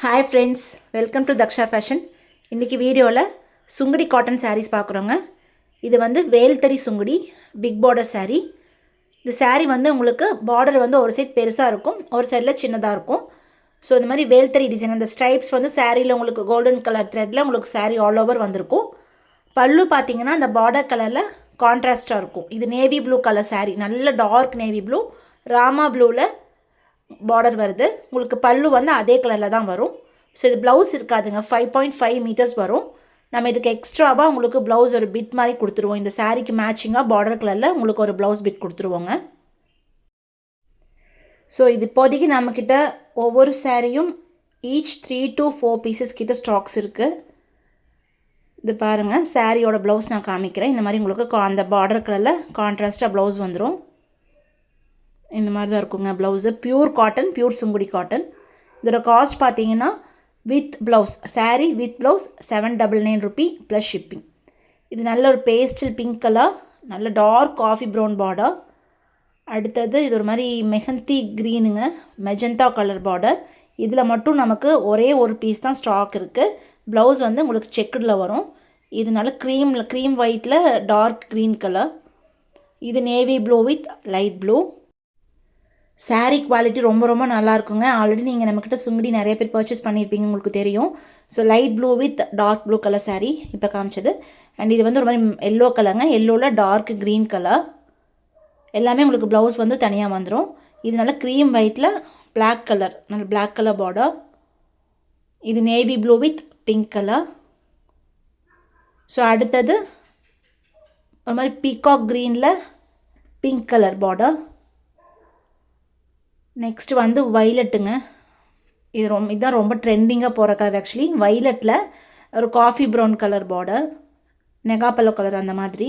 Hi friends, welcome to Daksha fashion. இன்றைக்கி வீடியோவில் Sungudi cotton saris பார்க்குறோங்க. இது வந்து வேல்தறி சுங்குடி பிக் பார்டர் சாரீ. இந்த சாரீ வந்து உங்களுக்கு பார்டர் வந்து ஒரு சைட் பெருசாக இருக்கும், ஒரு சைடில் சின்னதாக இருக்கும். ஸோ இந்த மாதிரி வேல்தறி டிசைன் அந்த ஸ்ட்ரைப்ஸ் வந்து சாரியில் உங்களுக்கு கோல்டன் கலர் த்ரெட்டில் உங்களுக்கு சாரீ ஆல் ஓவர் வந்திருக்கும். பல்லு பார்த்தீங்கன்னா அந்த பார்டர் கலரில் கான்ட்ராஸ்ட்டாக இருக்கும். இது நேவி ப்ளூ கலர் சாரீ, நல்ல டார்க் நேவி ப்ளூ, ராமா ப்ளூவில் பார்டர் வருது. உங்களுக்கு பல்லு வந்து அதே கலரில் தான் வரும். ஸோ இது ப்ளவுஸ் இருக்காதுங்க, 5.5 மீட்டர்ஸ் வரும். நம்ம இதுக்கு எக்ஸ்ட்ராவாக உங்களுக்கு ப்ளவுஸ் ஒரு பிட் மாதிரி கொடுத்துருவோம். இந்த சாரீக்கு மேட்சிங்காக பார்டர் கலரில் உங்களுக்கு ஒரு ப்ளவுஸ் பிட் கொடுத்துருவோங்க. ஸோ இது இப்போதைக்கு நம்மக்கிட்ட ஒவ்வொரு சாரியும் ஈச் 3 to 4 பீசஸ் கிட்ட ஸ்டாக்ஸ் இருக்குது. இது பாருங்கள், சாரியோட ப்ளவுஸ் நான் காமிக்கிறேன். இந்த மாதிரி உங்களுக்கு அந்த பார்டர் கலரில் கான்ட்ராஸ்ட்டாக ப்ளவுஸ் வந்துடும். இந்த மாதிரி தான் இருக்குங்க blouse. Pure cotton, pure Sungudi cotton. இதோட காஸ்ட் பார்த்தீங்கன்னா with blouse, sari with blouse 799 Ruby plus shipping. இது நல்ல ஒரு பேஸ்டல் பிங்க் கலர், நல்ல டார்க் காஃபி ப்ரௌன் பார்டர். அடுத்தது இது ஒரு மாதிரி மெஹந்தி க்ரீனுங்க, மெஜந்தா கலர் பார்டர். இதில் மட்டும் நமக்கு ஒரே ஒரு பீஸ் தான் ஸ்டாக் இருக்குது. ப்ளவுஸ் வந்து உங்களுக்கு செக்குடில் வரும். இது நல்ல க்ரீம் ஒயிட்டில் டார்க் க்ரீன் கலர். இது navy blue with light blue. Sari quality ரொம்ப ரொம்ப நல்லாயிருக்குங்க. ஆல்ரெடி நீங்கள் நம்மக்கிட்ட சுங்குடி நிறைய பேர் பர்ச்சேஸ் பண்ணியிருப்பீங்க, உங்களுக்கு தெரியும். So light blue with dark blue colour sari இப்போ காமிச்சது. அண்ட் இது வந்து ஒரு மாதிரி எல்லோ கலருங்க, எல்லோவில் டார்க் க்ரீன் கலர். எல்லாமே உங்களுக்கு ப்ளவுஸ் வந்து தனியாக வந்துடும். இது நல்ல க்ரீம் ஒயிட்டில் பிளாக் கலர், நல்ல பிளாக் கலர் பார்டர். இது navy blue with pink colour. So அடுத்தது ஒரு மாதிரி பீகாக் க்ரீனில் பிங்க் கலர் பார்டர். நெக்ஸ்ட்டு வந்து வைலட்டுங்க. இதுதான் ரொம்ப ட்ரெண்டிங்காக போகிற கலர். ஆக்சுவலி வைலட்டில் ஒரு காஃபி ப்ரௌன் கலர் பார்டர், நெகாப்பல்லோ கலர் அந்த மாதிரி.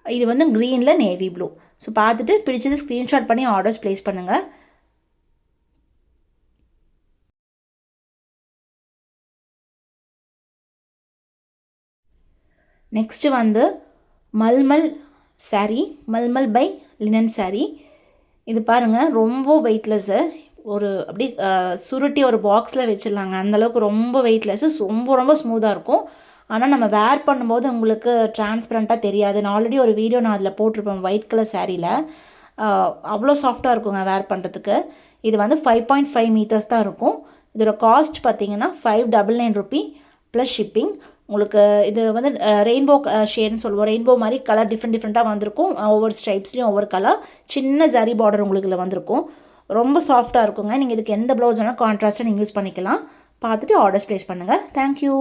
இது வந்து க்ரீனில் நேவி ப்ளூ. ஸோ பார்த்துட்டு பிடிச்சது ஸ்க்ரீன்ஷாட் பண்ணி ஆர்டர்ஸ் ப்ளேஸ் பண்ணுங்கள். நெக்ஸ்ட்டு வந்து மல்மல் சாரீ, மல்மல் பை லினன் சாரீ. இது பாருங்கள், ரொம்ப வெயிட்லெஸ்ஸு. ஒரு அப்படி சுருட்டி ஒரு பாக்ஸில் வச்சிடலாங்க, அந்தளவுக்கு ரொம்ப வெயிட்லெஸ்ஸு, ரொம்ப ரொம்ப ஸ்மூத்தாக இருக்கும். ஆனால் நம்ம வேர் பண்ணும்போது உங்களுக்கு டிரான்ஸ்பரண்ட்டாக தெரியாது. நான் ஆல்ரெடி ஒரு வீடியோ நான் அதில் போட்டிருப்பேன் ஒயிட் கலர் சாரியில். அவ்வளோ சாஃப்டாக இருக்குங்க வேர் பண்ணுறதுக்கு. இது வந்து 5.5 மீட்டர்ஸ் தான் இருக்கும். இதோட காஸ்ட் பார்த்தீங்கன்னா 599 ரூபி ப்ளஸ் ஷிப்பிங். உங்களுக்கு இது வந்து ரெயின்போ ஷேட்னு சொல்லுவோம். ரெயின்போ மாதிரி கலர் டிஃப்ரெண்ட்டாக வந்திருக்கும். ஒவ்வொரு ஸ்ட்ரைப்ஸ்லையும் ஒவ்வொரு கலர், சின்ன ஜரி பார்டர் உங்களுக்கு இதில் வந்திருக்கும். ரொம்ப சாஃப்டாக இருக்குங்க. நீங்கள் இதுக்கு எந்த ப்ளவுஸ் வேணால் கான்ட்ராஸ்ட்டாக நீங்கள் யூஸ் பண்ணிக்கலாம். பார்த்துட்டு ஆர்டர்ஸ் ப்ளேஸ் பண்ணுங்கள். தேங்க்யூ.